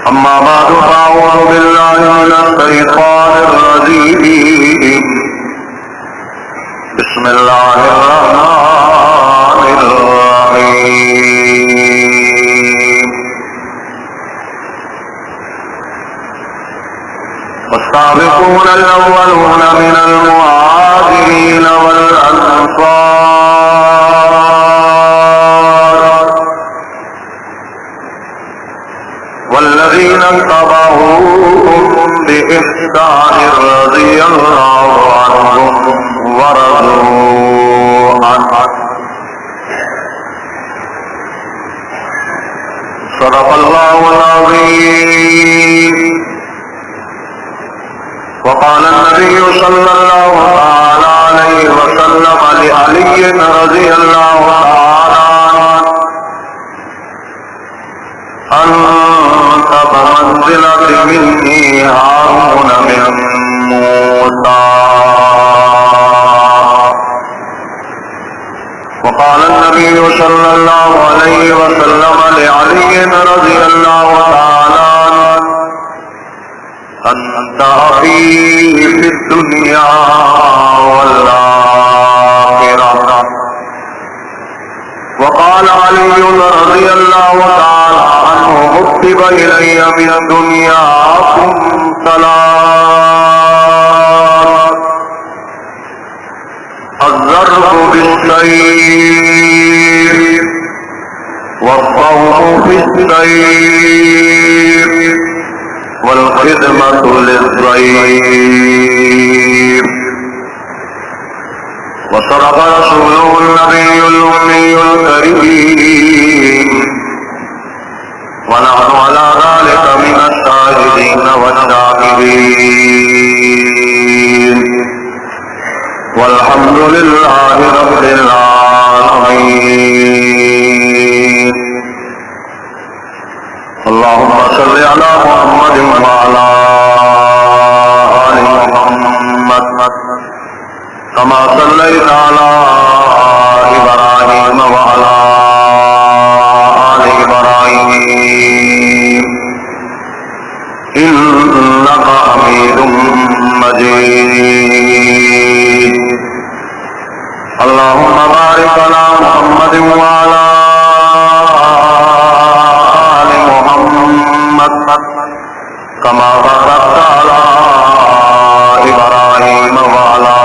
أما بعد فأعوذ بالله من الشيطان الرجيم بسم الله الرحمن الرحيم والسابقون الأولون من المهاجرين والأنصار والذين اتبعوهم بإحسان رضي الله عنهم ورضوا عنه صدق الله العظيم. وقال النبي صلى الله عليه وسلم لعلي رضي الله تعالى عنه أنت بمنزلة مني هارون من موسى. وقال النبي صلى الله عليه وسلم لعلي رضي الله تعالى عنه أنت أخي في الدنيا والآخرة. وقال علي رضي الله تعالى عنه كتب إلي من دنياكم ثلاث: الضرب بالسيف والصوم في السيف والخدمة للضيف. وصدق رسوله النبي الأمي الكريم ونحن على ذلك من الشاهدين والشاكرين والحمد لله رب العالمين. اللهم صل على محمد وعلى آل محمد كما صليت على إبراهيم وعلى آل إبراهيم إنك حميد مجيد. اللهم بارك على محمد وعلى آل محمد كما باركت على إبراهيم وعلى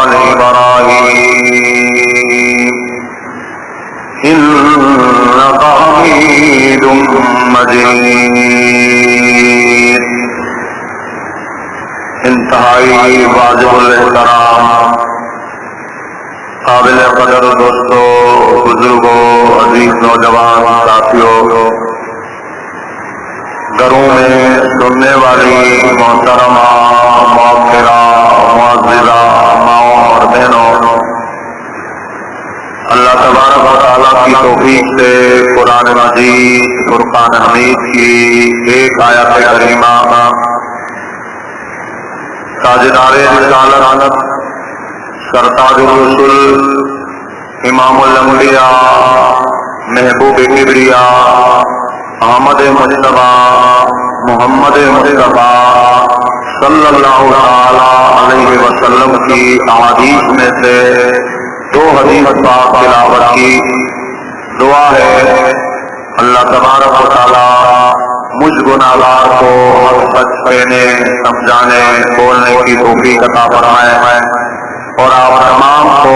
آل إبراهيم إنك حميد مجيد. انتہائی واجب الاحترام قابل قدر دوستو، بزرگوں، عزیز نوجوان ساتھیوں، گھروں میں سننے والی محترمہ، معطرہ، معززہ ماؤں اور بہنوں، اللہ تبارک و تعالیٰ کی توفیق سے قرآن مجید فرقان حمید کی ایک آیت کریمہ تاجدار رسالت، سرتاج الرسل، امام الانبیاء، محبوب کبریاء، احمد مجتبیٰ، محمد مصطفیٰ صلی اللہ علیہ وسلم کی احادیث میں سے دو حدیث پاک تلاوت کی دعا ہے اللہ تبارک و تعالی مجھ گناہگار کو سچ کہنے، سمجھانے، بولنے کی توفیق عطا فرمائے اور آپ تمام کو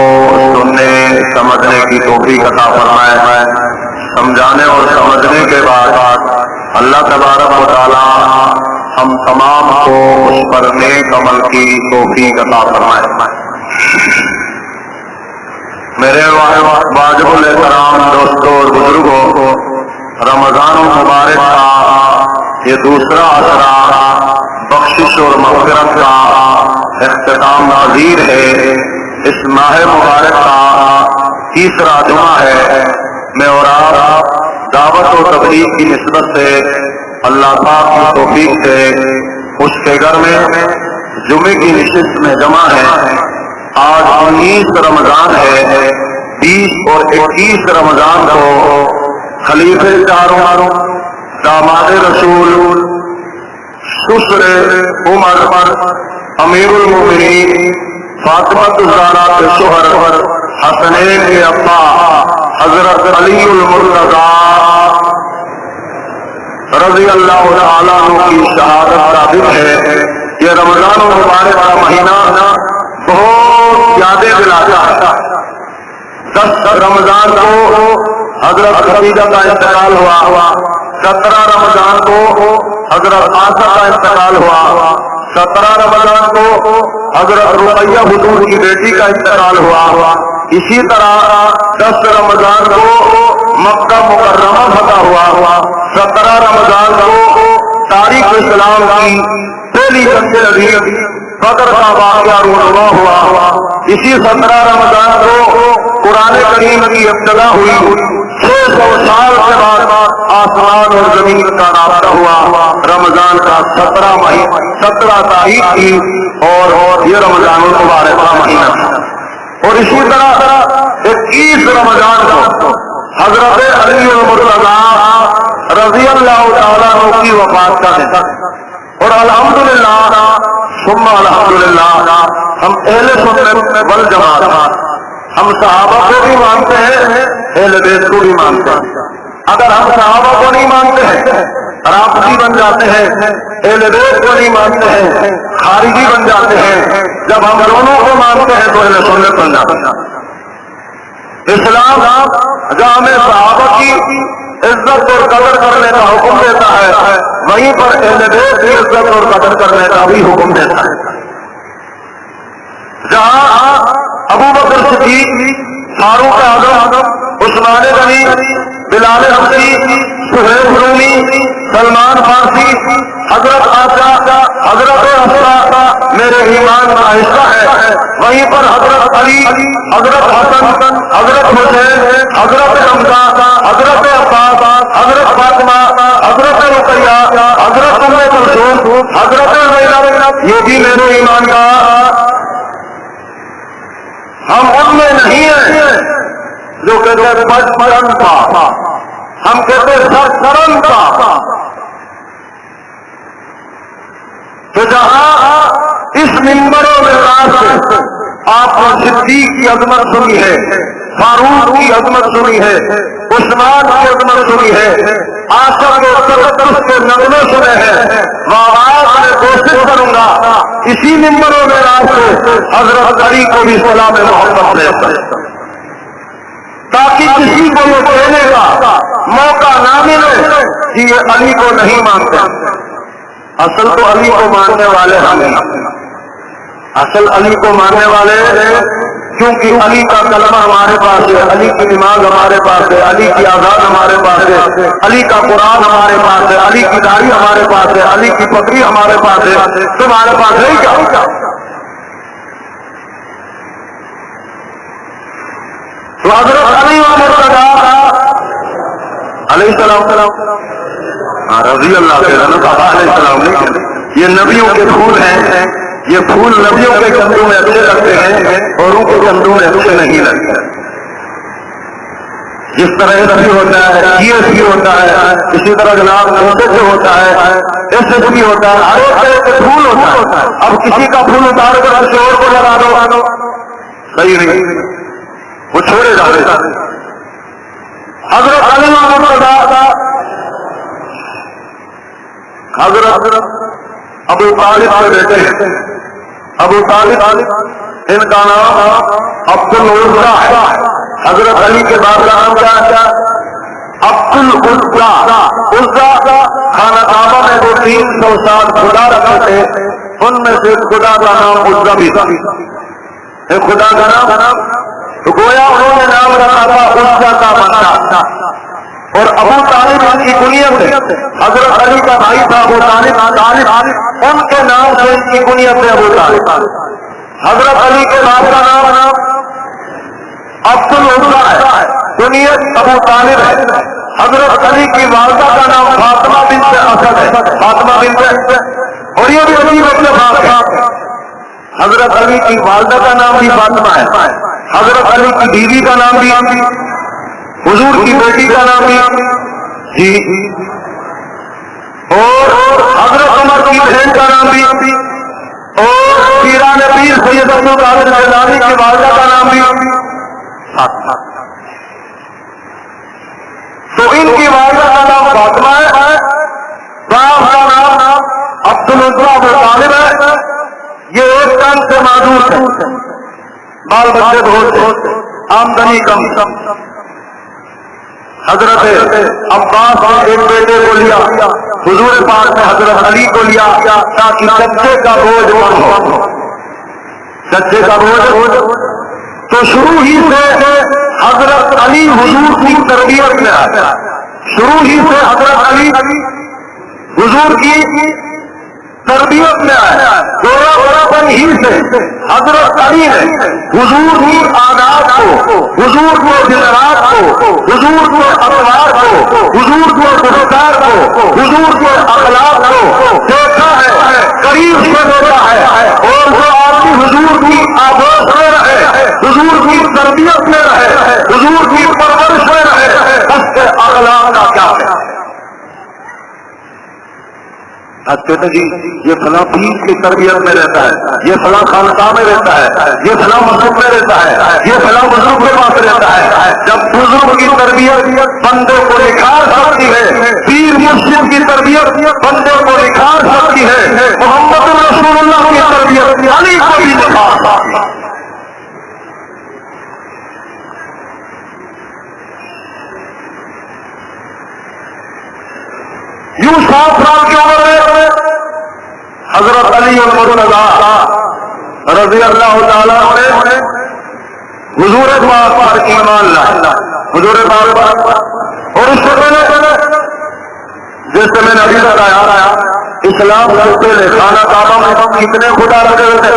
سننے، سمجھنے کی توفیق عطا فرمائے. سمجھانے اور سمجھنے کے بعد اللہ تبارک و تعالی ہم تمام کو اس پر نیک عمل کی توفیق عطا فرمائے. میرے واجب الاحترام دوستوں اور بزرگوں، رمضان المبارک کا یہ دوسرا عشرہ بخشش اور مغفرت کا اختتام نظیر ہے. اس ماہ مبارک کا تیسرا جمعہ ہے. میں اور آپ دعوت و تبلیغ کی نسبت سے اللہ پاک کی توفیق سے اس کے گھر میں جمعے کی نشست میں جمع ہیں. آج 19 رمضان ہے. 20 اور 21 رمضان کو خلیفہ چاروں داماد داماد رسول سسر عمر امیر المومنین فاطمہ الزہرا کے شوہر حسنین کے ابا حضرت علی المرتضی رضی اللہ تعالیٰ عنہ کی شہادت کا دن ہے. یہ رمضان المبارک کا مہینہ بہت زیادہ دلاتا ہے. 10 رمضان کو حضرت خدیجہ کا انتقال ہوا, 17 رمضان کو حضرت آسا کا انتقال ہوا, 17 رمضان کو حضرت رقیہ حضور کی بیٹی کا انتقال ہوا. اسی طرح 10 رمضان کو مکہ مکرمہ فتح ہوا, 17 رمضان کو تاریخ اسلام کی پہلی جنگ عظیم بدر کا واقعہ رونما ہوا. اسی 17 رمضان کو قرآن کریم کی ابتدا ہوئی. 600 سال کے بعد آسمان اور زمین کا رابطہ ہوا. رمضان کا 17 تاریخ تھی اور یہ رمضان المبارک کا مہینہ تھا. اور اسی طرح 21 رمضان کو حضرت علی المرتضی رضی اللہ تعالیٰ عنہ کی وفات کا دن. اور الحمدللہ ثم الحمدللہ ہم اہل سنت والجماعت ہم صحابہ کو بھی مانتے ہیں, اہل بیت کو بھی مانتے ہیں. اگر ہم صحابہ کو نہیں مانتے ہیں رافضی بن جاتے ہیں, اہل بیت کو نہیں مانتے ہیں خارجی بن جاتے ہیں. جب ہم دونوں کو مانتے ہیں تو اہل سنت بن جاتے ہیں. اسلام جہاں ہمیں صحابہ کی عزت اور قدر کرنے کا حکم دیتا ہے وہیں پر اہل بیت کی عزت اور قدر کرنے کا بھی حکم دیتا ہے. جہاں ابو بکر صدیق, فاروق اعظم, عثمان غنی, بلال حبشی, سہیل رومی, سلمان فارسی, حضرت آسا, حضرت حفصہ میرے ایمان کا حصہ ہے, وہیں پر حضرت علی, حضرت حسن, حضرت حسین, حضرت حمزہ, حضرت عباس, حضرت فاطمہ, حضرت رقیہ, حضرت ام کلثوم, حضرت زینب, یہ بھی میرے ایمان کا. ہم ان میں نہیں ہیں جو کہتے ہیں بچپن کا, ہم کہتے ہیں سرسرن کا. تو جہاں اس منبر و معراج سے آپ نے صدیق کی عظمت سنی ہے, فاروق کی عظمت سنی ہے, عثمان کی عظمت سنی ہے, آصف و تقدس کے نغمے سنے ہیں, میں کوشش کروں گا اسی منبر و معراج سے حضرت علی کو بھی سلام محمد دے سکتا, تاکہ کسی کو یہ کہنے کا موقع نہ ملے کہ یہ علی کو نہیں مانتے. اصل تو علی کو ماننے والے ہم ہیں, اصل علی کو ماننے والے کیونکہ علی کا کلمہ ہمارے پاس ہے, علی کی نماز ہمارے پاس ہے, علی کی آزاد ہمارے پاس ہے, علی کا قرآن ہمارے پاس ہے, علی کی داڑھی ہمارے پاس ہے, علی کی پگڑی ہمارے پاس ہے. تمہارے پاس نہیں کیا؟ تو حضرت علی علیہ السلام رضی اللہ علیہ السلام نے, یہ نبیوں کے پھول ہیں, یہ پھول نبیوں کے کندھوں میں اچھے لگتے ہیں اور ان کے کندھوں میں اچھے نہیں لگتے. جس طرح ایس بھی ہوتا ہے, سی ایس بھی ہوتا ہے, اسی طرح جناب ایس ایس ہوتا ہے, ایس ایس بھی ہوتا ہے, ہر ایک طرح کے پھول ہوتا ہے. اب کسی کا پھول اتار کر کسی اور کو لگا دو, صحیح نہیں, وہ چھوڑے جاتے. حضرت علی حضرت ابو طالب کے بیٹے ہیں, ابو طالب ان کا نام عبد العزا ہے. حضرت علی کے بعد کا نام کیا ہے؟ عبد العزا. عزا خانہ کعبہ میں جو 300 سال خدا رکھے تھے ان میں سے خدا کا نام عزا بھی تھا. خدا کا نام تو گویا انہوں نے نام رکھا تھا عزا کا بندہ. اور ابو طالب ان کی کنیت ہے, حضرت علی کا بھائی تھا ابو طالب, ان کے نام سے ان کی کنیت ہے ابو طالب. حضرت علی کے باپ کا نام عبد العزا ہے, کنیت ابو طالب ہے. حضرت علی کی والدہ کا نام فاطمہ بنت اسد ہے, فاطمہ بنت, اور یہ بھی عجیب اتفاق ہے, حضرت علی کی والدہ کا نام بھی فاطمہ ہے, حضرت علی کی بیوی کا نام بھی, حضور کی بیٹی کا نام بھی, جی عمر کی بہن کا نام بھی اور پیران پیر سید عبد القادر جیلانی کی والدہ کا نام بھی تو ان کی والدہ کا نام فاطمہ ہے، باپ کا نام عبدالعزیز ابو طالب ہے. یہ ایک کام سے معذور ہے، بال بچے بہت آمدنی کم. حضرت عباس نے ایک بیٹے کو لیا، حضور پاک نے حضرت علی کو لیا تاکہ چچے کا بوجھ کم ہو. چچے کا بوجھ تو شروع ہی سے حضرت علی حضور کی تربیت میں آیا. شروع ہی سے حضرت علی حضور کی تربیت میں آیا. بڑا ہی سے حضرت علی نے حضور کی عادات کو، حضور کے جذبات کو، حضور کے اطوار کو، حضور کے گفتار کو، حضور کے اخلاق کو دیکھا ہے، قریب سے دیکھا ہے. اور جو آدمی حضور کی آغوش میں رہے، حضور کی تربیت میں رہے، حضور کی پرورش میں رہے، اس کے اخلاق کا کیا ہے. کہتے جی یہ فلاں پیر کی تربیت میں رہتا ہے، یہ فلاں خانقاہ میں رہتا ہے، یہ فلاں مسجد میں رہتا ہے، یہ فلاں بزرگ کے پاس رہتا ہے. جب بزرگ کی تربیت بندے کو نکھار سکتی ہے، پیر مرشد کی تربیت بندے کو نکھار سکتی ہے، محمد رسول اللہ کی تربیت علی کو بھی نکھار سکتی ہے. یوں 7 سال کی عمر میں حضرت علی المرتضیٰ رضی اللہ تعالیٰ نے حضور پاک پر ایمان لایا. حضور پاک پر اور اس سے پہلے جیسے میں نے ابھی بتایا اسلام سے پہلے خانہ کعبہ میں کتنے خدا رکھے ہوئے تھے.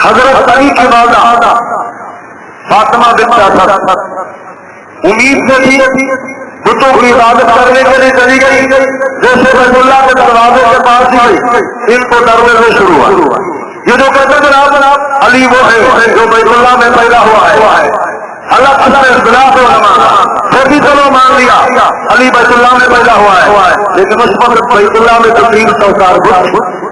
حضرت علی کی والدہ فاطمہ بنت اسد امید سے تھی، بتوں کی عبادت کرنے کے لیے چلی گئی. جیسے بیت اللہ کے دروازے کے پاس ہی ان کو ڈرنے سے شروع ہوا. یہ جو کہتے ہیں جناب علی وہ ہے جو بیت اللہ میں پیدا ہوا ہے. اللہ تعالیٰ نے اختلاف علماء پھر بھی چلو مان لیا علی بیت اللہ میں پیدا ہوا ہے، لیکن اس وقت بیت اللہ میں تقریر سوکار بت.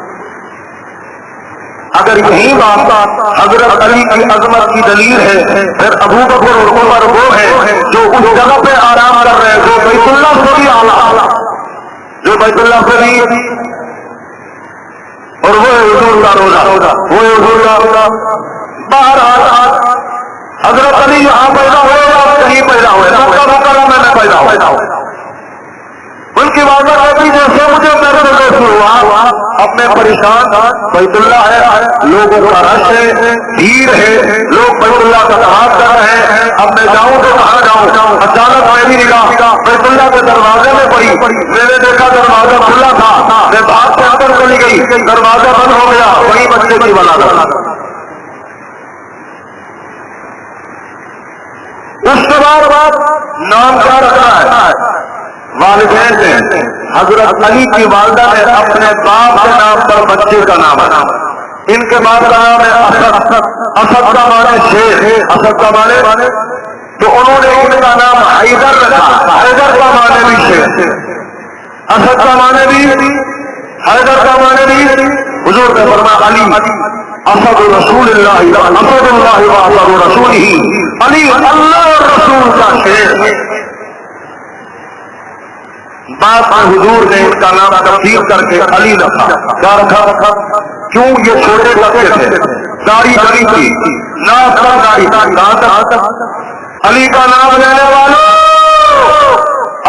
اگر یہی بات حضرت علی کی عظمت کی دلیل ہے، پھر ابو بکر اور عمر وہ ہے جو اس جگہ پہ آرام کر رہے ہیں جو بیت اللہ سے بھی اعلیٰ، جو بیت اللہ سے بھی، اور وہ حضور کا روزہ، وہ حضور کا روزہ. بہرحال حضرت علی یہاں پیدا ہوئے یا کہیں پیدا ہوئے، مکہ مکرمہ میں پیدا ہوئے. ان کی والدہ کہتی جیسے مجھے محسوس ہوا اب میں پریشان، بیت اللہ ہے، لوگوں کا رش ہے، بھیڑ ہے، لوگ بیت اللہ کا طواف کر رہے ہیں، اب میں جاؤں تو کہاں جاؤں. اچانک میری نگاہ بیت اللہ کے دروازے میں پڑی. میں نے دیکھا دروازہ کھلا تھا، میں بات کے اندر چلی گئی، دروازہ بند ہو گیا. وہی بچے کی ولادت. اس کے بعد نام کیا رکھا ہے والدین نے. حضرت علی کی والدہ نے اپنے باپ کے نام پر بچے کا نام رکھا. ان کے بعد کا نام ہے اسد. اسد کا معنی شیر، اسد کا معنی، تو انہوں نے ان کا نام حیدر رکھا. حیدر کا معنی بھی شیر، اسد کا معنی بھی، حیدر کا معنی بھی. حضور نے فرمایا علی اسد رسول اللہ، اسد اللہ و رسول ہی، علی اللہ اور رسول کا شیر. بعد میں حضور نے اس کا نام تبدیل کر کے علی رکھا. کیا رکھا؟ کیوں یہ چھوٹے بچے تھے، داڑھی بڑی تھی، ناک کا داڑھی تھی. علی کا نام لینے والوں،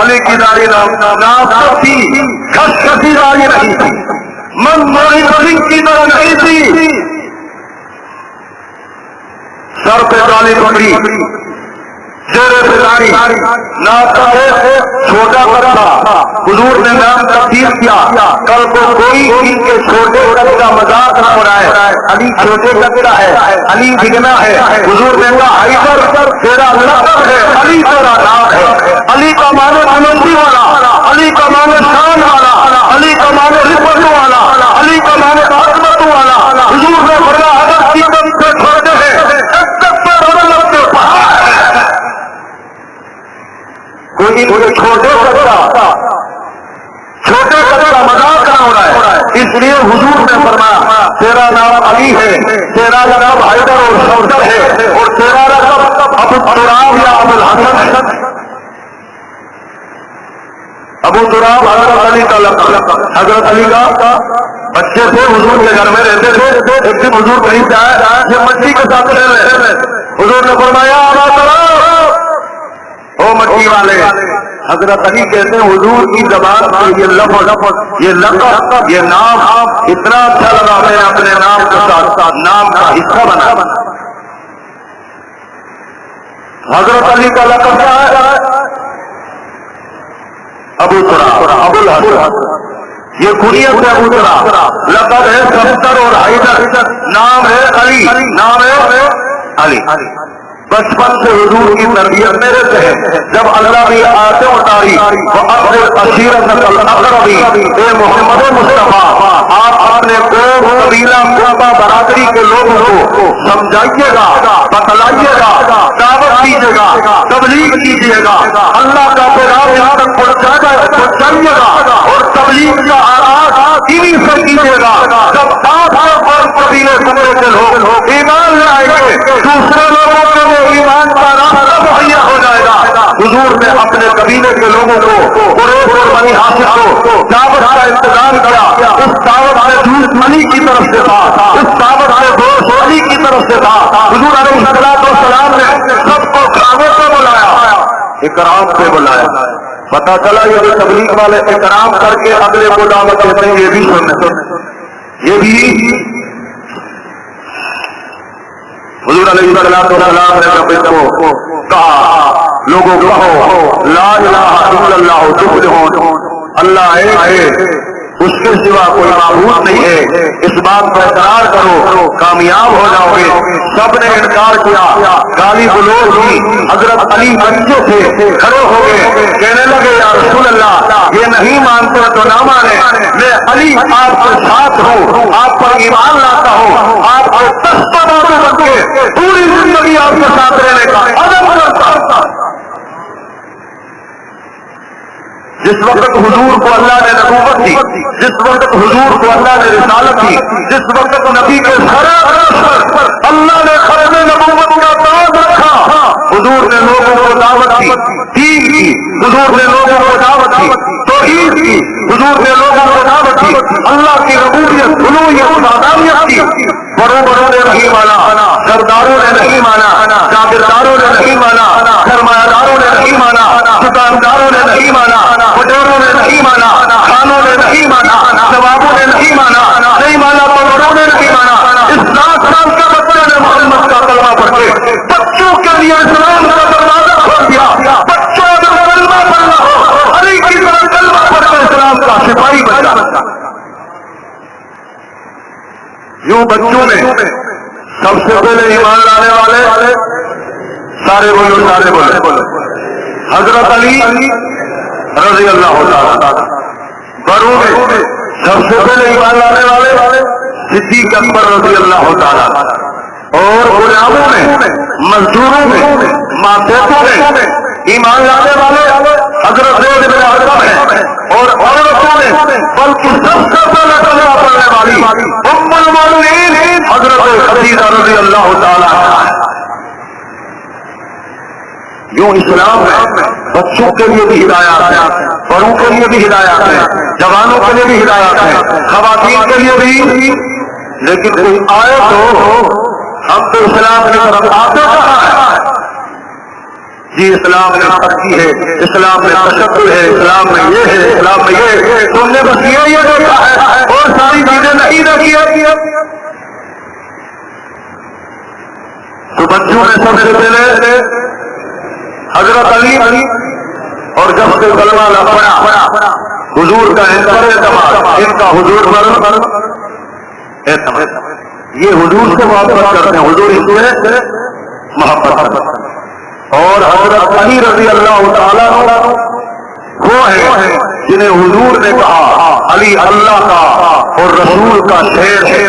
علی کی داڑھی ناک تھی، کھسی داڑھی نہیں تھی، منظوری سنگھ کی طرح نہیں تھی. سر پہ کالی پگڑی، چہرے پہ داڑھی، ناک کا ہے چھوٹا بچہ. حضور نے نام تبدیل کیا. کل کو کوئی ان کے چھوٹے قد کا مذاق نہ اڑائے. علی چھوٹے قد کا ہے، علی بگنا ہے. حضور نے کہا حیدر تیرا لقب ہے، علی تیرا نام ہے. علی کا معنی بلندی والا، علی کا معنی شان والا، علی کا معنی رفعت والا، علی کا معنی عظمت والا. حضور نے فرمایا اگر سیدم سے چھوٹے ہیں کوئی چھوٹے قد کا مذاق حضور نے فرمایا تیرا نام علی ہے، تیرا لقب حیدر اور شوکت ہے، اور تیرا لقب ابو تراب یا ابو الحسن۔ ابو تراب حضرت علی کا لقب، حضرت علی کا بچے تھے، حضور کے گھر میں رہتے تھے۔ ایک دن حضور کہیں سے آئے، یہ مٹی کے ساتھ رہ رہے، حضور نے فرمایا ابا تراب، او مٹی والے۔ حضرت علی کہتے ہیں حضور کی زبان پر یہ لفظ، یہ لقب، یہ نام اتنا اچھا لگا، میں نے اپنے نام کے ساتھ ساتھ نام کا حصہ بنا۔ حضرت علی کا لقب کیا ہے؟ ابو تراب، ابو الحسن، یہ کنیت ہے ابو تراب، لقب ہے شوکت اور حیدر، نام ہے علی، نام ہے علی۔ بچپن سے حضور کی تربیت میں رہتے ہیں، جب اللہ بھی آتے اتاری وَأَخْرِجْ عَشِيرَتَكَ الْأَقْرَبِينَ، اے محمد مصطفیٰ آپ اپنے قوم قبیلہ قربہ برادری کے لوگوں کو سمجھائیے گا، بتلائیے گا، دعوت دیجیے گا، تبلیغ کیجیے گا، اللہ کا پیغام یہاں تک پہنچائیے گا، اور تبلیغ کا آغاز دینی سے کیجیے گا۔ جب آپ قوم قبیلے قبیلے کے لوگ ایمان لائیں گے، دوسرے لوگوں کے ایمان کا راستہ مہیا ہو جائے گا۔ حضور نے اپنے قبیلے کے لوگوں کو قریش اور بنی ہاشم کو دعوت کا انتظام کیا۔ اس دعوت میں جھوٹ علی کی طرف سے تھا، اس دعوت میں دوست علی کی طرف سے تھا۔ حضور علیہ السلام نے سب کو کھانے پہ بلایا، اکرام پہ بلایا۔ پتا چلا یہ جو تبلیغ والے اکرام کر کے اگلے کو دعوت دیتے ہیں، یہ بھی سننے، یہ بھی حضور علیہ السلام نے جب کو کہا لوگوں کہو لا الہ الا اللہ تفلحون، اللہ ایک ہے، اس کے سوا کوئی معبود نہیں ہے، اس بات پر اقرار کرو کامیاب ہو جاؤ گے۔ سب نے انکار کیا، گالی گلوچ کی۔ حضرت علی بچے تھے، کھڑے ہو گئے، کہنے لگے یا رسول اللہ یہ نہیں مانتے تو نہ مانے، میں علی آپ کے ساتھ ہوں، آپ پر ایمان لاتا ہوں، آپ کو دستہ بازو بن کے پوری زندگی آپ کے ساتھ رہنے کا عزم کرتا۔ جس وقت حضور کو اللہ نے نبوت دی، جس وقت حضور کو اللہ نے رسالت دی، جس وقت نبی کے سر پر اللہ نے خرم نبوت کا تاج رکھا، حضور نے لوگوں کو دعوت دی، دین کی، حضور نے لوگوں کو دعوت دی، توحید کی، حضور نے لوگوں کو دعوت دی، اللہ کی ربوبیت، الوہیت، وحدانیت کی۔ بڑوں نے نہیں مانا، سرداروں نے نہیں مانا، جاگیرداروں نے نہیں مانا، سرمایہ داروں نے نہیں مانا، دکانداروں نے نہیں مانا، وزیروں نے نہیں مانا، خانوں نے نہیں مانا، نوابوں نے نہیں مانا، نہیں مانا تو بڑوں نے نہیں مانا۔ اس 10 سال کے بچے نے محمد کا کلمہ پڑھ کے بچوں کے لیے اسلام کا دروازہ کھول دیا۔ بچوں اگر کلمہ پڑھنا ہو، علی کی طرح کلمہ پڑھ کے اسلام کا سپاہی بن جاتا۔ یوں بچوں میں سب سے پہلے ایمان لانے والے سارے بولے حضرت علی رضی اللہ تعالیٰ، بڑوں میں سب سے پہلے ایمان لانے والے صدیق اکبر رضی اللہ تعالیٰ، اور غلاموں میں، مزدوروں میں، ماتحتوں میں ایمان لانے والے حضرت زید بن ارقم ہیں، اور عورتوں میں بلکہ سب سے پہلے کلمہ پڑھنے والی ام المؤمنین حضرت خدیجہ رضی اللہ تعالیٰ۔ یوں اسلام میں بچوں کے لیے بھی ہدایات ہیں، بڑوں کے لیے بھی ہدایات ہیں، جوانوں کے لیے بھی ہدایات ہیں، خواتین کے لیے بھی۔ لیکن کوئی آئے تو ہم تو اسلام کی طرف آتے کہاں ہے؟ جی اسلام میں ترقی ہے، اسلام میں تشدد ہے، اسلام میں یہ ہے، اسلام میں یہ ہے۔ تم نے بس یہ دیکھا ہے اور ساری چیزیں نہیں دیکھی۔ تو بچوں نے سب سے پہلے حضرت علی، اور جب سے کلمہ پڑھا حضور کا اعتماد، ان کا حضور پر اعتماد، یہ حضور سے محبت کرتے ہیں، حضور اس سے محبت کرتے ہیں۔ اور حضرت علی رضی اللہ تعالیٰ وہ ہیں جنہیں حضور نے کہا علی اللہ کا اور رسول کا شیر ہے۔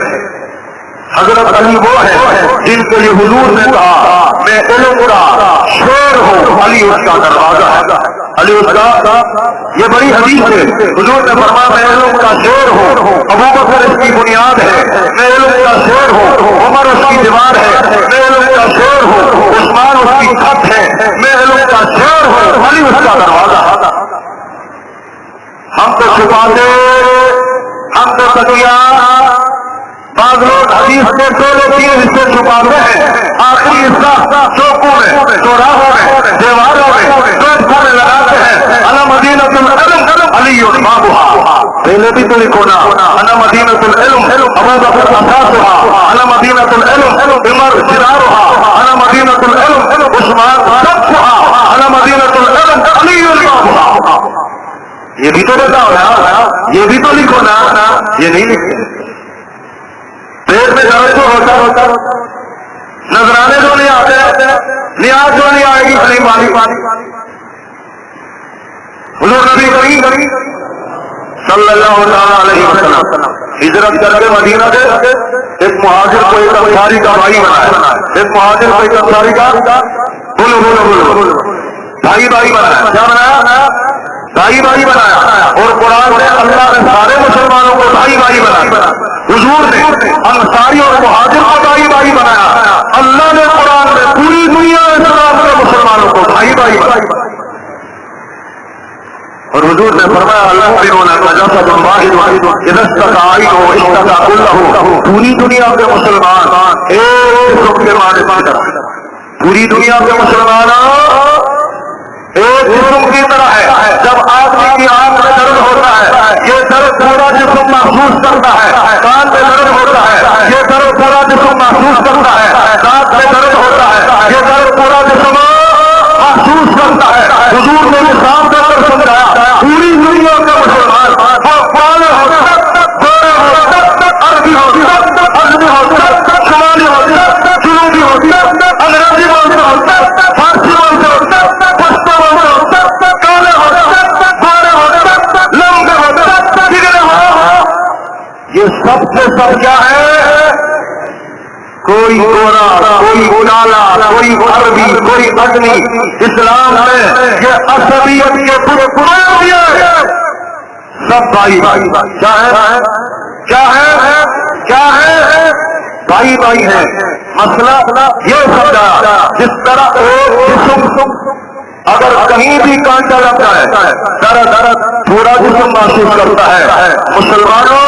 حضرت علی وہ ہیں جن کے لیے حضور نے کہا میں علم کا شیر ہوں، علی اس کا دروازہ ہے۔ علی کا یہ بڑی حدیث ہے. حضور نے فرمایا میں علم کا شیر ہوں, ابو بکر اس کی بنیاد ہے, میں علم کا شیر ہوں, عمر اس کی دیوار ہے, میں علم کا شیر ہوں, عثمان اس کی چھت ہے, میں علم کا شیر ہوں, علی اس کا دروازہ. ہم تو چھپاتے, ہم تو تکیا, بعض لوگ حدیث کے 2-3 حصے چھپاتے ہیں, آخری حصہ چوکوں میں, چوراہوں میں, دیواروں میں, چوکوں میں لگاتے ہیں. انا مدینۃ العلم علی بابها, پہلے بھی تو لکھو نا, انا مدینۃ العلم ابو بکر اساسها, انا مدینۃ العلم عمر جدارها, انا مدینۃ العلم عثمان سقفها, انا مدینۃ العلم علی بابها. یہ بھی تو بتاؤ نا, یہ بھی تو لکھو نا, یہ نہیں لکھتے. پیٹ میں درد تو ہوتا, نذرانے جو نہیں آتے, نیاز جو نہیں آئے گی, خالی پانی. حضور نبی کریم صلی اللہ علیہ وسلم ہجرت کر کے مدینہ سے ایک مہاجر کو ایک انصاری کا بھائی بنایا, ایک مہاجر کو ایک انصاری کا بولو بھائی بنایا. کیا بنایا؟ بھائی بنایا. اور قرآن نے اللہ نے سارے مسلمانوں کو بھائی بنایا. حضور نے انصاری اور مہاجر کو بھائی بنایا. اللہ نے قرآن میں پوری دنیا میں مسلمانوں کو بھائی بنایا. اور حضور نے فرمایا پوری دنیا کے مسلمان ایک جسم کے مانند کی طرح, پوری دنیا کے مسلمان ایک جسم کی طرح ہے. جب آدمی کی آنکھ میں درد ہوتا ہے, یہ درد پورا جسم محسوس کرتا ہے. کان میں درد ہوتا ہے, یہ درد پورا جسم محسوس کرتا ہے. دانت میں درد ہوتا ہے, یہ درد پورا جسم محسوس کرتا ہے. حضور نے صاف کر سمجھایا پوری دنیا کے مسلمان پرانے ہوتے, گورے ہوتے, عربی ہوتے, اجمی ہوتے, شمالی ہوتے, جنوبی ہوتے, انگریزی بولتے ہوتے, فارسی بولتے ہوتے, پشتو بولتے ہوتے, کالے ہوتے, گورے ہوتے, لمبے ہوتے, بگڑے ہوتے. یہ سب سے سب کیا ہے؟ کوئی گورا, کوئی کالا, کوئی عربی, کوئی اجمی. اسلام میں یہ عصبیت کے پورے سب بھائی کیا ہے بھائی ہیں. مسئلہ یہ سمجھا جس طرح جسم اگر کہیں بھی کانٹا لگتا ہے درد پورا جسم محسوس کرتا ہے. مسلمانوں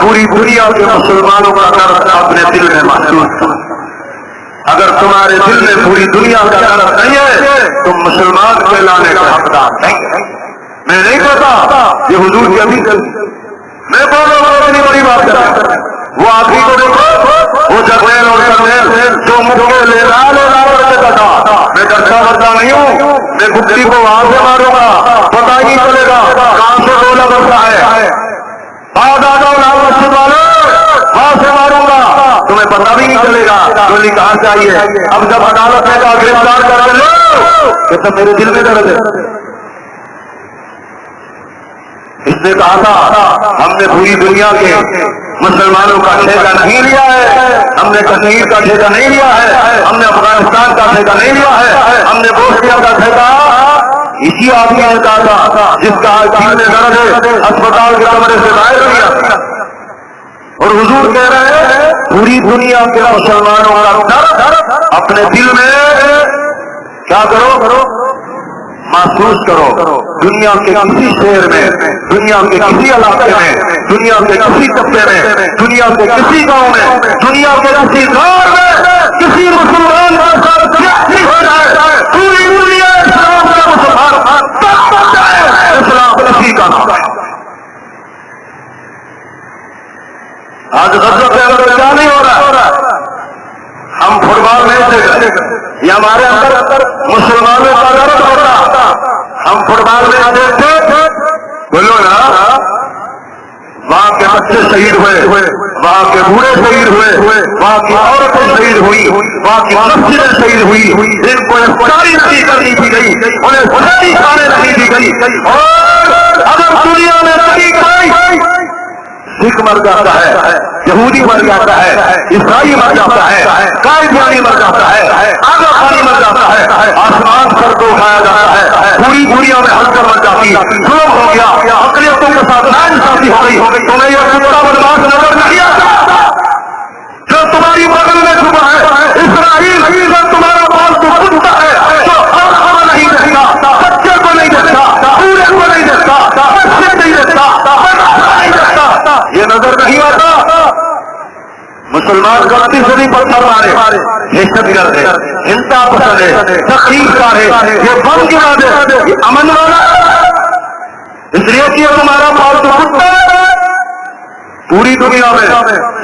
پوری دنیا کے مسلمانوں کا درد اپنے دل میں محسوس کرو. اگر تمہارے دل میں پوری دنیا کا درد نہیں ہے تم مسلمان کہلانے کا حقدار نہیں. میں نہیں کہتا یہ حضور کی ابھی میں اتنی بڑی بات کر رہا ہوں. وہ آدمی کو دیکھو, وہ جگویل اور کرنیل جو مجھے لے رہا کہتا میں ڈرتا ورتا نہیں ہوں, میں گپتی کو وہاں سے ماروں گا, پتا ہی نہیں چلے گا کہاں سے گولا کرتا ہے. مسجد والے وہاں سے ماروں گا, تمہیں پتا بھی نہیں چلے گا گولی کہاں سے آئی ہے. اب جب عدالت نے کہا گرفتار کر لو کہ تب میرے دل میں درد ہے. اس نے کہا تھا ہم نے پوری دنیا کے مسلمانوں کا ٹھیکہ نہیں لیا ہے, ہم نے کشمیر کا ٹھیکہ نہیں لیا ہے, ہم نے افغانستان کا ٹھیکہ نہیں لیا ہے, ہم نے بوسنیا کا ٹھیکہ اسی آدمی نے کہا تھا جس کا دل میں درد ہے اسپتال کے کمرے سے باہر لیا. اور حضور کہہ رہے ہیں پوری دنیا کے مسلمانوں کا درد اپنے دل میں کیا کرو, محسوس کرو. دنیا کے کسی شہر میں, دنیا کے کسی علاقے میں, دنیا کے کسی طبقے میں, دنیا کے کسی گاؤں میں, دنیا کے کسی گاؤں میں کسی مسلمان کا ساتھ کیا ہو جائے پوری دنیا اسلام کا مسلمان تب بن جائے. اسلام کسی کا نام ہے. آج غزہ پہ کیا نہیں ہو رہا, ہم فٹ بال نہیں دیکھتے, یہ ہمارے اندر مسلمانوں کا درد ہوتا. ہم فٹ بال میں دیکھتے بولو نا, وہاں کے بچے شہید ہوئے, وہاں کے بوڑھے شہید ہوئے, وہاں کی عورتیں شہید ہوئی, وہاں کی مسجدیں شہید ہوئی, ان کو افطاری نہیں کرنی دی گئی, انہیں ساری کھانے نہیں دی گئی. اور اگر دنیا میں نہیں کھائی سکھ مر جاتا ہے، یہودی مر جاتا ہے، عیسائی مر جاتا ہے، قادیانی مر جاتا ہے، آغا خانی مر جاتا ہے، آسمان سر کو اٹھایا جاتا ہے، پوری دنیا میں ہلچل مر جاتی، ظلم ہو گیا، اقلیتوں کے ساتھ ناانصافی ہو گئی، تمہیں یہ کتا بدماش نظر نہیں آتا جو تمہاری بغل میں چھپا ہے؟ اسرائیل کا تمہارا پالتو کتا ہے جو ہر نہیں دیکھتا، بچے کو نہیں دیکھتا، پورے کو نہیں دیکھتا، بچے نہیں دیکھتا، نہیں دیکھتا، یہ نظر نہیں آتا؟ مسلمان غلطی سے بھی پتھر مارے، دہشت گرد ہے، ہنسا پسند ہے، تخریب کار ہے، یہ بم گرا دے، یہ امن والا اس لیے کہ یہ تمہارا پالتو کتا ہے۔ پوری دنیا میں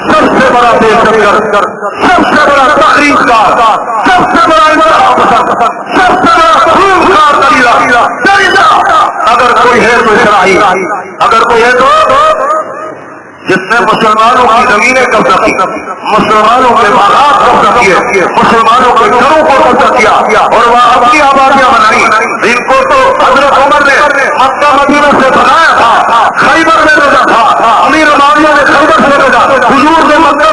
سب سے بڑا دہشت گرد، سب سے بڑا تخریب کار، سب سے بڑا انصاف پسند، سب سے بڑا خونخوار دریدہ اگر کوئی ہے تو اسرائیل، اگر کوئی ہے تو جس نے مسلمانوں کی زمینیں قبضہ کی، مسلمانوں کے باغات قبضہ کیے، مسلمانوں کے گھروں کو قبضہ کیا اور وہاں اپنی آبادیاں بنائی، ان کو تو حضرت عمر نے مکہ مدینہ سے بنایا تھا، خیبر میں بھیجا تھا، امیر معاویہ نے خیبر سے بھیجا، حضور نے مکہ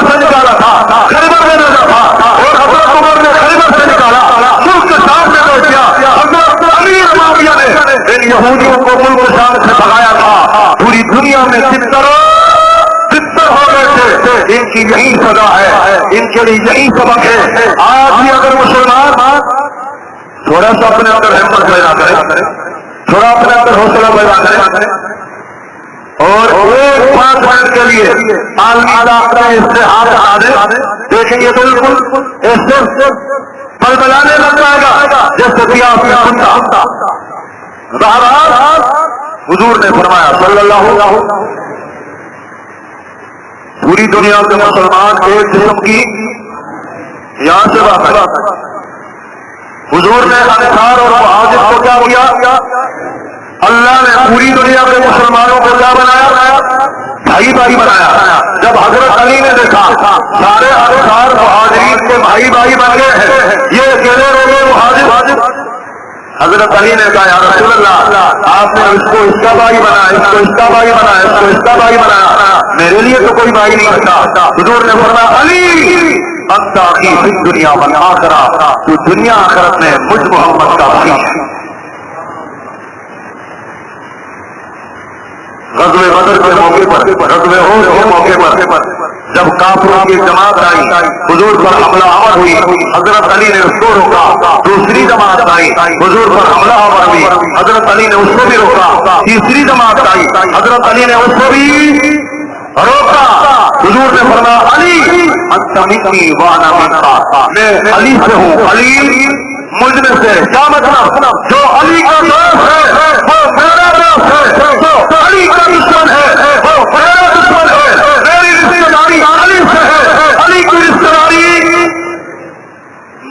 سے نکالا تھا، خیبر میں بھیجا تھا اور حضرت عمر نے خیبر سے نکالا، ملک کے سامنے بیٹھ گیا، حضرت امیر معاویہ نے ان یہودیوں کو ملک شام سے بھگایا تھا۔ پوری دنیا میں ستر ہو گئے تھے، ان کی یہی سزا ہے، ان کے لیے یہی سبق ہے۔ آج بھی اگر مسلمان تھوڑا سا اپنے اندر ہمت پیدا کرے، تھوڑا اپنے اندر حوصلہ پیدا کرے اور ایک 5 منٹ کے لیے عالمی علاقہ اس سے ہاتھ ہٹا دے، دیکھیں گے بالکل ایسے پل بلانے لگ جائے گا جیسے کہ آپ نے سنتا۔ بہرحال حضور نے فرمایا صلی اللہ علیہ وسلم پوری دنیا کے مسلمان ایک جسم کی یہاں سے بات ہے۔ حضور نے انصار اور مہاجر کو کیا کیا؟ اللہ نے پوری دنیا کے مسلمانوں کو کیا بنایا؟ بھائی بھائی بنایا۔ جب حضرت علی نے دیکھا سارے انصار مہاجرین کے بھائی بھائی بن گئے ہیں، یہ اکیلے رہ گئے مہاجر، حضرت علی نے کہا یا رسول اللہ آپ نے اس کو اس کا بھائی بنایا، اس کو اس کا بھائی بنایا، اس کو اس کا بھائی بنایا، میرے لیے تو کوئی بھائی نہیں بنتا۔ حضور نے فرمایا علی انت اخی فی الدنیا والآخرہ، تو دنیا آخرت میں مجھ محمد کا بھائی ہے۔ غزوہ بدر کے موقع پر، غزوہ احد کے موقع پر جب کافروں کی جماعت آئی، حضور پر حملہ آور ہوئی، حضرت علی نے اس کو روکا۔ دوسری جماعت آئی، حضور پر حملہ آور ہوئی، حضرت علی نے اس کو بھی روکا۔ تیسری جماعت آئی، حضرت علی نے اس کو بھی روکا۔ حضور نے فرمایا علی انت منی وانا منک، میں علی سے ہوں، علی مجھ میں سے۔ کیا مطلب؟ جو علی کا دوست ہے وہ میرا دوست ہے، جو علی کا دشمن ہے وہ میرا دشمن ہے، میری رشتہ داری علی سے ہے، علی کی رشتہ داری۔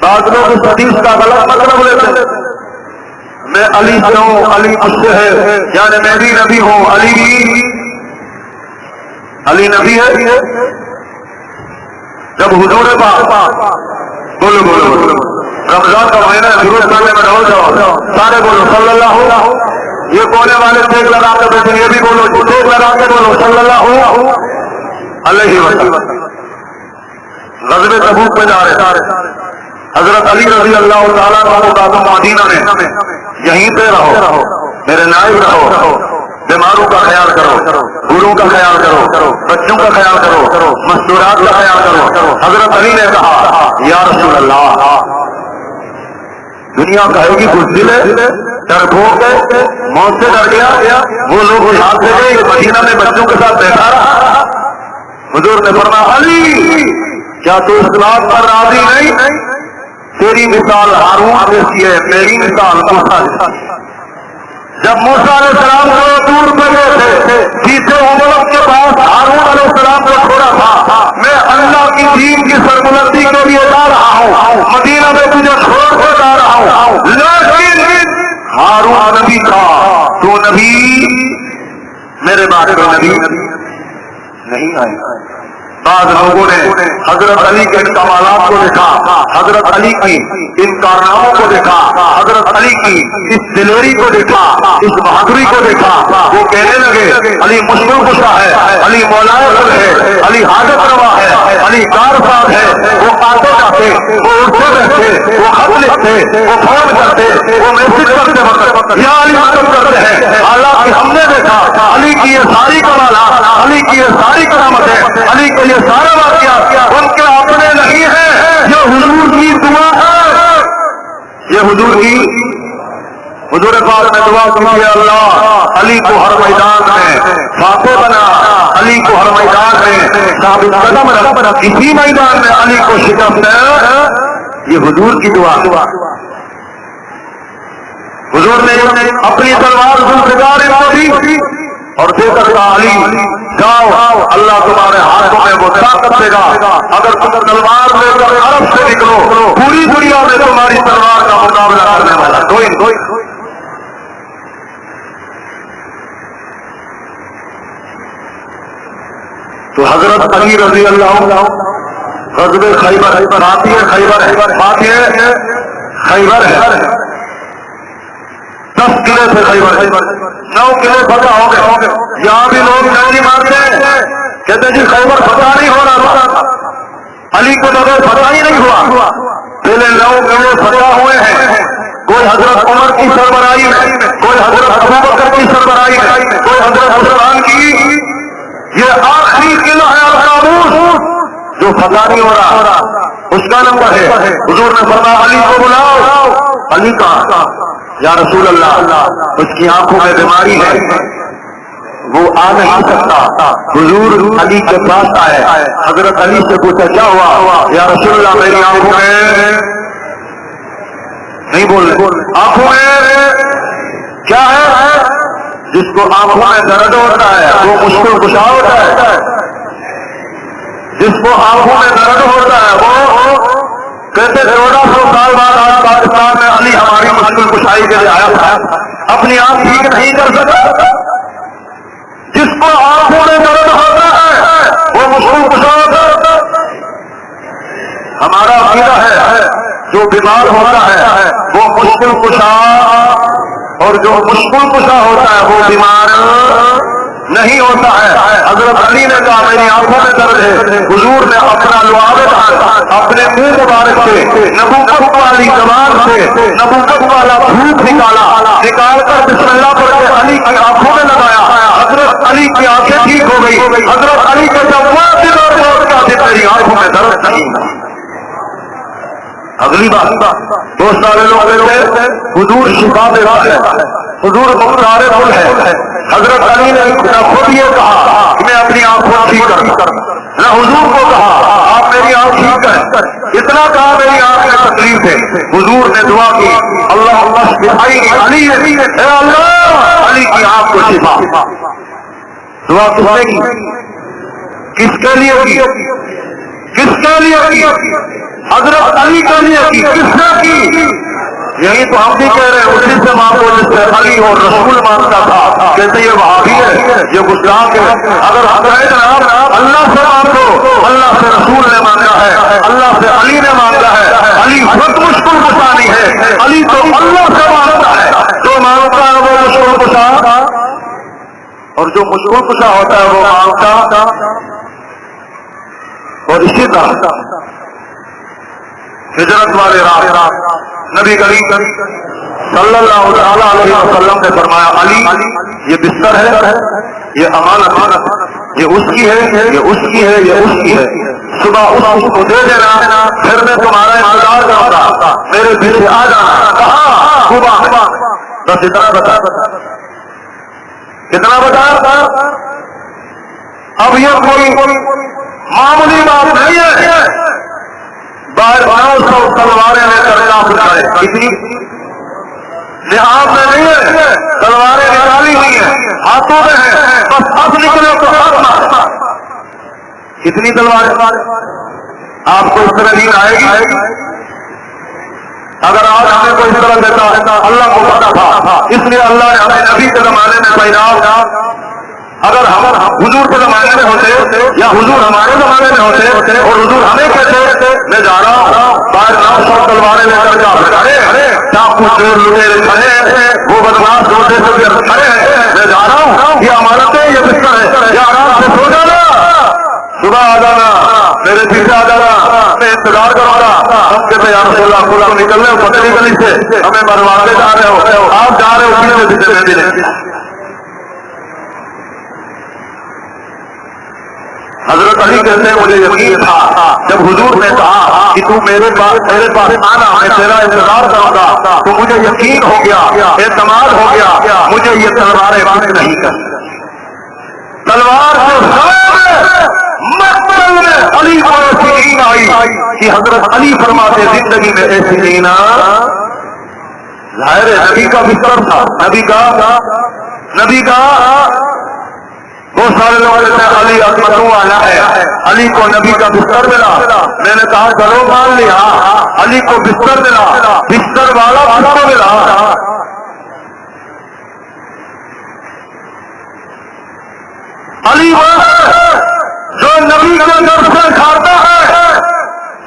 بعض لوگ اس حدیث کا غلط مطلب لیتے ہیں، میں علی سے ہوں، علی مجھ سے ہے، یعنی میں بھی نبی ہوں، علی نبی ہے۔ جب حضور پاک بولو بولو رمضان کا مہینہ درود کرنے میں رہو جاؤ، سارے بولو صلی اللہ علیہ، یہ بولنے والے ٹیک لگا کے بیٹھے، یہ بھی بولو، ٹیک لگا کے بولو صلی اللہ علیہ وسلم۔ غزوہ تبوک پہ جا رہے، حضرت علی رضی اللہ تعالیٰ عنہ کا مدینہ میں یہیں پہ رہو، میرے نائب رہو، بیماروں کا خیال کرو، بوڑھوں کا خیال کرو، بچوں کا خیال کرو، مستورات کا خیال کرو۔ حضرت علی نے کہا یا رسول اللہ دنیا کہے گی بزدل ہے، ڈرپوک ہے، موت سے ڈر گیا، وہ لوگ یاد سے گئے، مدینہ میں بچوں کے ساتھ بیٹھا رہا۔ حضور نے فرمایا علی کیا تو اس بات پر راضی نہیں؟ تیری مثال ہارون جیسی ہے، میری مثال موسیٰ جیسی۔ جب موسیٰ علیہ السلام کو دور پہ گئے تھے، جیسے عمر کے پاس ہارون علیہ السلام کو چھوڑا تھا، میں اللہ کی دین کی سربلندی کے لیے جا رہا ہوں، مدینہ میں تجھے چھوڑ کر جا رہا ہوں، لیکن ہارون نبی تھا، تو نبی میرے بعد نبی نہیں آئے۔ بعض لوگوں نے حضرت علی کے ان کمالات کو دیکھا، حضرت علی کی ان کارناموں کو دیکھا، حضرت علی کی اس دلیری کو دیکھا، اس بہادری کو دیکھا، وہ کہنے لگے علی مشکل کشا ہے، علی مولائے خود ہے، علی حاجت روا ہے، علی کار صاحب ہے، وہ آتے جاتے، وہ اٹھتے بیٹھتے، وہ خط لکھتے، وہ فون کرتے، وہ میسج کرتے وقت یا علی مدد کرتے ہیں، حالانکہ ہم نے دیکھا علی کی یہ ساری کمالات، علی کی یہ ساری کرامتیں، علی کے یہ سارے واقعات ان کے اپنے نہیں ہیں، یہ حضور کی دعا ہے، یہ حضور کی حضور پاک نے دعا کی ہے اللہ علی کو ہر میدان میں فاتح بنا، علی کو ہر میدان میں ثابت قدم رکھ، اسی میدان میں علی کو شکست ہے، یہ حضور کی دعا۔ حضور نے اپنی تلوار ذوالفقار کو دی اور دے کر کہا علی جاؤ اللہ تمہارے ہاتھوں میں وہ طاقت دے گا، اگر تم تلوار لے کر عرب سے نکلو پوری دنیا میں تمہاری تلوار کا مقابلہ کرنے والا کوئی کوئی۔ تو حضرت علی رضی اللہ عنہ غزوہ خیبر آتی ہے، خیبر ہے 10 قلعے تھے خیبر، 9 قلعے فتح ہو گئے، یہاں بھی لوگ جنگی مارتے ہیں، کہتے جی خیبر فتح نہیں ہو رہا، علی کو بغیر فتح ہی نہیں ہوا، پہلے 9 قلعے فتح ہوئے ہیں، کوئی حضرت عمر کی سربراہی میں، کوئی حضرت ابوبکر کی سربراہی میں، کوئی حضرت عثمان کی، یہ آخری قلعہ ہے القابوس جو فتح نہیں ہو رہا، اس کا نمبر ہے۔ حضور نے فرمایا علی کو بلاؤ، علی کا یا رسول اللہ اس کی آنکھوں میں بیماری ہے وہ آ نہیں سکتا، حضور علی کے پاس آئے، حضرت علی سے پوچھا کیا ہوا، یا رسول اللہ میری آنکھوں میں نہیں بول رہے، آنکھوں میں کیا ہے، جس کو آنکھوں میں درد ہوتا ہے وہ مشکل کشا ہوتا ہے، جس کو آنکھوں میں درد ہوتا ہے وہ کہتے 1400 سال بعد آج پاکستان میں علی ہماری مشکل کشائی کے لیے آیا تھا، اپنی آنکھ ٹھیک نہیں کر سکتا، جس کو آنکھوں میں درد ہوتا ہے وہ مشکل کشا ہوتا ہے۔ ہمارا عقیدہ ہے جو بیمار ہوتا ہے وہ مشکل کشا، اور جو مشکل کشا ہوتا ہے وہ بیمار نہیں ہوتا ہے۔ حضرت علی نے کہا میری آنکھوں میں درد ہے، حضور نے اپنا لعاب ہاتھ اپنے منہ مبارک سے نبوت والی زبان سے نبوت والا دھوپ نکال کر بسم اللہ پڑھ کے علی کی آنکھوں میں لگایا، حضرت علی کی آنکھیں ٹھیک ہو گئی، حضرت علی کے جب میری آنکھوں میں درد نہیں۔ اگلی بات بہت سارے لوگ کہتے ہیں حضور شفا دے رہا ہے، حضور مختار کل ہے، حضرت علی نے خود یہ کہا کہ میں اپنی آنکھوں ٹھیک کروں، نہ حضور کو کہا آپ میری آنکھ ٹھیک کریں، اتنا کہا میری آنکھ میں تکلیف ہے، حضور نے دعا کی اللہ علی اے اللہ علی کی آنکھ کو شفا۔ دعا کس نے کی، کس کے لیے کی، کس کے لیے کی، حضرت علی کے لیے کی، کس نے کی؟ یہی تو ہم بھی کہہ رہے ہیں اسی سے مانگو جس سے علی اور رسول مانگتا تھا، کہتے یہ وہابی ہے، یہ گستاخ ہے، اگر حضرت اللہ سے مانگو، اللہ سے رسول نے مانگا ہے، اللہ سے علی نے مانگا ہے، علی خود مشکل کشانی ہے، علی تو اللہ سے مانگتا ہے، جو مانگتا ہے وہ مشکل کشا، اور جو مشکل کشا ہوتا ہے وہ مانگتا۔ اور اسی طرح ہجرت والے رات نبی کریم صلی اللہ علیہ وسلم نے فرمایا علی یہ بستر ہے، یہ امانت، یہ اس کی ہے، یہ اس کی ہے، یہ اس کی ہے، صبح اس کو دے دینا، پھر میں تمہارا انتظار کروں گا، میرے پیچھے آ جانا۔ کہاں؟ صبح۔ بس اتنا بتا، کتنا بتا؟ اب یہ کوئی معمولی بات نہیں ہے، 1200 تلواریں لے کر کافر کرے، کتنی لحاظ میں نہیں ہے، تلواریں نکالی ہوئی ہیں، ہاتھوں میں ہیں، بس اب نکلے تو ہاتھ مار۔ کتنی تلواریں؟ آپ کو اس طرح نیند آئے گی؟ اگر آج ہمیں کوئی اس طرح دیتا اللہ کو پتا تھا، اس لیے اللہ نے ہمیں نبی کے زمانے میں پہناؤ اگر ہم حضور کے زمانے میں ہوتے یا حضور ہمارے زمانے میں ہوتے اور حضور ہمیں کہتے میں جا رہا ہوں باہر 900 تلواریں لے کر جا رہے چاقو چور لٹیرے کھڑے وہ بدماش روٹے سے کھڑے ہیں میں جا رہا ہوں یہ امانت ہے یہ بستر ہے یا آرام سے سو جانا صبح آ جانا میرے پیچھے آ جانا میں انتظار کروں گا ہم کہتے ہیں یا رسول اللہ کھلا نکل رہے ہو پتہ نہیں گلی سے ہمیں مرواتے جا رہے ہو آپ جا رہے ہو پیچھے پیچھے میں بھی نہیں حضرت علی کہتے ہیں مجھے یقین تھا جب حضور نے کہا کہ تو میرے پاس آنا میں تیرا انتظار کروں گا تو مجھے یقین ہو گیا اعتماد ہو گیا مجھے یہ تلواریں بند نہیں کر تلوار جو مقتل میں علی کو ایسی نیند آئی کہ حضرت علی فرماتے زندگی میں ایسی نیند ظاہر ہے نبی کا بستر تھا نبی کا بہت سارے لوگ کہتے ہیں علی عظمتوں والا ہے علی کو نبی کا بستر ملا میں نے کہا چلو مان لیا علی کو بستر ملا بستر والا بستر ملا علی وہ ہے جو نبی کے در سے کھاتا ہے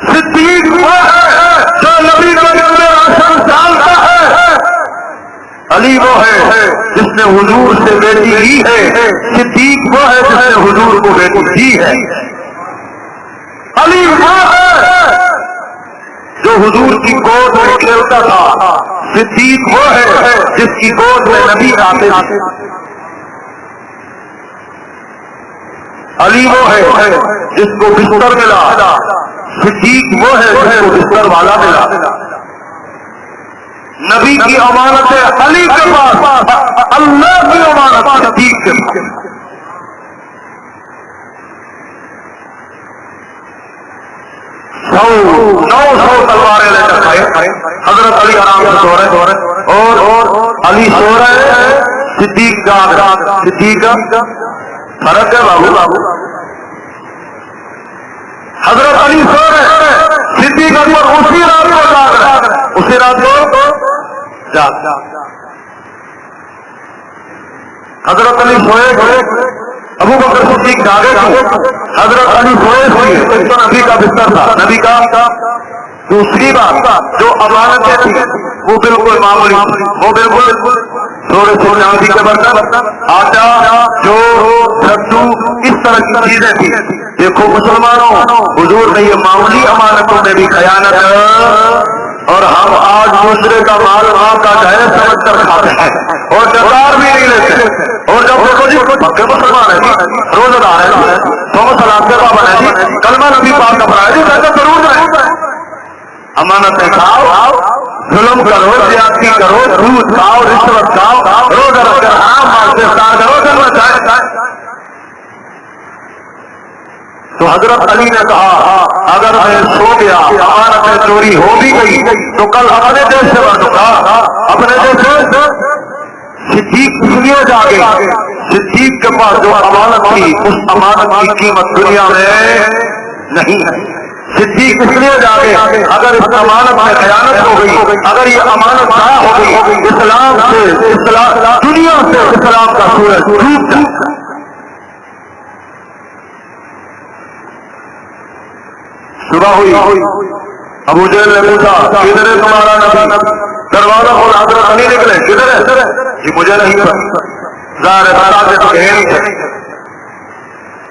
صدیق وہ ہے جو نبی کے در میں راشن ڈالتا ہے علی وہ ہے جس نے حضور سے بیٹی لی ہے صدیق وہ ہے جس نے حضور کو بیٹی دی ہے علی وہ ہے جو حضور کی گود میں کھیلتا تھا صدیق وہ ہے جس کی گود میں نبی آتے تھے علی وہ ہے جس کو بستر ملا صدیق وہ ہے جس کو بستر والا ملا نبی کی امانت ہے علی کے پاس اللہ کی امانت صدیق کے پاس 900 تلواریں لے کر کھائے حضرت علی آرام سے سو رہے اور علی سو رہے صدیق جاگ فرق ہے بابو حضرت علی سو رہے صدیق اکبر اسی رات کو جاگ رہے اسی رات کو جاگ حضرت علی سوئے ابو بکر صدیق جاگے حضرت علی سوئے تو نبی کا بستر تھا نبی کا دوسری بات جو امانتیں تھی وہ بالکل معمولی وہ بالکل تھوڑے سے چاندی کے برتن آٹا جو لڈو اس طرح کی چیزیں تھی دیکھو مسلمانوں حضور نے یہ معمولی امانتوں میں بھی خیانت اور ہم آج دوسرے کا مال وہاں کا جائز سمجھ کر کھاتے ہیں اور ڈکار بھی نہیں لیتے اور جب دیکھو جی پکے مسلمان ہے جی روزہ دار ہے تو سلام کے پابند ہے جی کلمہ نبی پاک کا پڑھا ہے جی ویسے ضرور ہے امانتیں کھاؤ ظلم کرو زیادتی کرو سود کھاؤ رشوت کھاؤ روزہ رکھ کر حرام مال سے افطار کرو کرنا چاہے تو حضرت علی نے کہا اگر میں سو گیا امانتیں چوری ہو بھی گئی تو کل اپنے دیش سے بڑھوں اپنے دیش سے صدیق دنیا جاگے صدیق کے پاس جو امانت تھی اس امانت کی قیمت دنیا میں نہیں ہے صدیق اس لیے جاگے اگر اس امانت میں خیانت ہو گئی اگر یہ امانت ضائع ہو گئی اسلام سے دنیا سے اسلام کا سورج ڈوب جائے صبح ہوئی ابو جہل نے پوچھا کدھر ہے تمہارا نبی دروازہ کھولا حضرت علی نکلے کدھر ہے جی مجھے نہیں پتا ظاہر ہے تو ہے نہیں تھے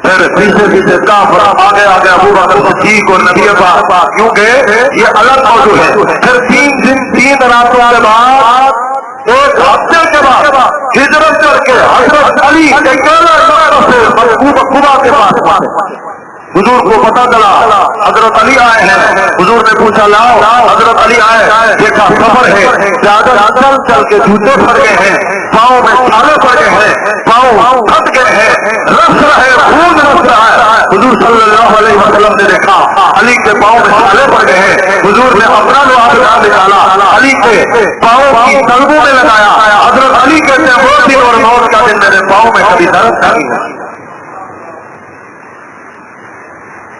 پھر پیچھے کافر آگے ابو بکر صدیق اور نبی پاک کیونکہ یہ الگ موضوع ہے پھر 3 دن 3 راتوں کے بعد ایک ہفتے کے بعد ہجرت کر کے حضرت علی قبا کے پاس حضور کو پتا چلا حضرت علی آئے ہیں حضور نے پوچھا لاؤ حضرت علی آئے دیکھا سفر ہے زیادہ چل چل کے جوتے پھٹ گئے ہیں پاؤں میں چھالے پڑ گئے ہیں پاؤں پھٹ گئے ہیں رس رہے خون رس رہا ہے حضور صلی اللہ علیہ وسلم نے دیکھا علی کے پاؤں میں چھالے پڑ گئے ہیں حضور نے اپنا لوہا نکالا علی کے پاؤں کی تلبوں میں لگایا حضرت علی کہتے ہیں وہ دن اور موت کا دن میرے پاؤں میں کبھی درد نہیں ہے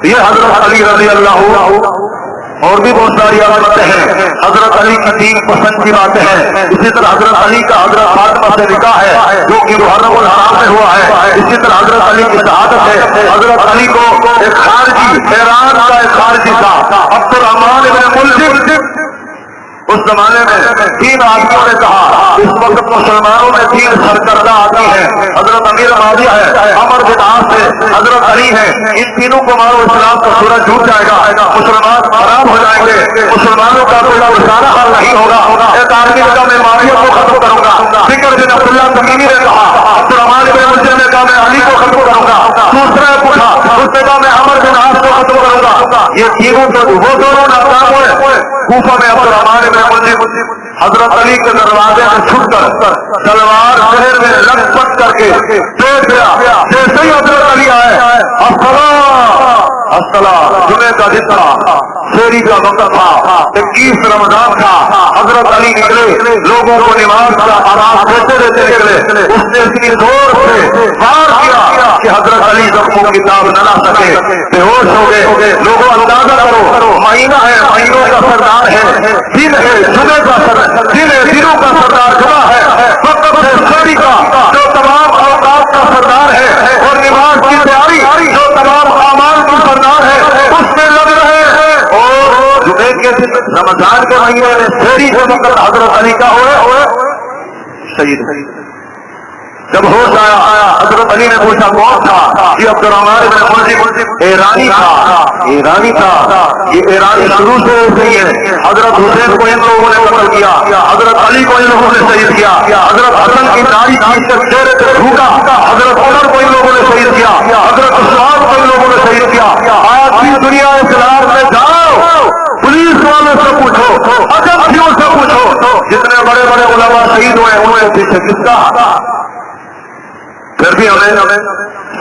یہ حضرت علی رضی اللہ اور بھی بہت ساری باتیں ہیں. حضرت علی کی دین پسند کی باتیں ہیں. اسی طرح حضرت علی کا حضرت فاطمہ سے نکاح ہے جو کہ محرم الحرام میں ہوا ہے. اسی طرح حضرت علی کی شہادت ہے. حضرت علی کو ایک خارجی ایران کا ایک خارجی تھا عبد الرحمان ابن ملجم. اس زمانے میں 3 آدمیوں نے کہا اس وقت مسلمانوں میں 3 سرکردہ آدمی ہیں. حضرت امیر معاویہ ہے, عمر بن عاص ہے, حضرت علی ہے. ان تینوں کو مارو اسلام کا سورج ڈوب جائے گا, مسلمان خراب ہو جائیں گے, مسلمانوں کا کوئی گزارا حل نہیں ہوگا. ایک آدمی نے کہا میں معاویہ کو ختم کروں گا. فکر بن عبداللہ تمیمی نے کہا عبد الرحمان بن ملجم نے کہا میں علی کو ختم کروں گا. دوسرا پوچھا, اس نے کہا میں عمر بن عاص کو ختم کروں گا. یہ تینوں تو وہ دونوں ناکام ہوئے. کوفہ میں عبد الرحمان بن ملجم حضرت علی کے دروازے میں چھپ کر تلوار شہر میں لگ پٹ کر کے دیکھ گیا. جیسے ہی حضرت علی آئے السلام جمعے کا دن تھا, شیری کا وقت تھا, 21 رمضان تھا. حضرت علی نکلے, لوگوں کو نماز کا آواز دیتے دیتے نکلے. اس نے اتنی زور سے وار کیا کہ حضرت علی زخموں کی تاب نہ لا سکے, بے ہوش ہو گئے. لوگوں اندازہ کرو, مہینہ ہے, مہینوں کا سردار ہے, دن ہے جمعے کا سردار, دن ہے دنوں کا سردار جمعہ ہے, وقت ہے شیری کا جو تمام اوقات کا سردار ہے, اور نماز کی تیاری جو تمام اعمال کی سردار ہے, اس میں لگ رہے ہیں. اور جمعے کے دن رمضان کے مہینے میں شیری کے وقت حضرت علی کا ہوئے شہید. جب ہوش آیا حضرت علی نے پوچھا کون تھا؟ یہ عبد الرحمان بن ملجم ایرانی تھا. یہ ایرانی شروع سے صحیح ہے. حضرت حسین کو ان لوگوں نے قتل کیا, حضرت علی کو ان لوگوں نے شہید کیا, حضرت حسن کی داڑھی کھینچ کر چہرے پہ تھوکا, حضرت عمر کو ان لوگوں نے شہید کیا, حضرت عثمان کو ان لوگوں نے شہید کیا. آج بھی دنیا اسلام میں جاؤ, پولیس والوں سے پوچھو, ایجنسیوں سے پوچھو, جتنے بڑے بڑے علماء شہید ہوئے ان میں پیچھے کس کا؟ پھر بھی ہمیں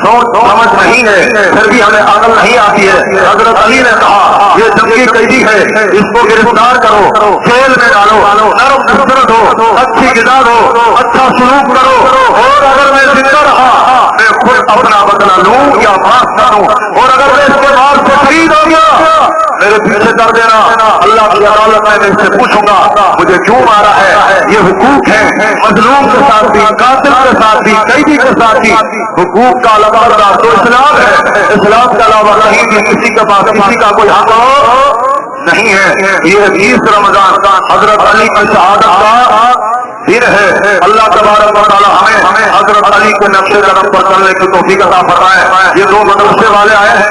سوچ سمجھ نہیں ہے, پھر بھی ہمیں عقل نہیں آتی ہے. حضرت علی نے کہا یہ جنگی قیدی ہے, اس کو گرفتار کرو, جیل میں ڈالو, نرم نصرت ہو, اچھی غذا دو, اچھا سلوک کرو, اور اگر میں زندہ رہا میں خود اپنا بدلہ لوں یا معاف کروں, اور اگر میں اس کے بعد سے شہید ہو گیا میرے پیچھے کر دینا. اللہ کی عدالت میں اس سے پوچھوں گا مجھے کیوں مارا ہے. یہ حقوق ہے, مظلوم کے ساتھ بھی, قاتل کے ساتھ بھی, قیدی کے ساتھ بھی حقوق کا لبردار تو اسلام ہے. اسلام کے علاوہ کہیں بھی کسی کے پاس کسی کا کوئی حق نہیں ہے. یہ 20 رمضان حضرت علی کی شہادت کا دن ہے. اللہ تبارک و تعالی ہمیں حضرت علی کے نقش قدم پر چلنے کی توفیق عطا فرمائے. یہ 2 مدرسے والے آئے ہیں.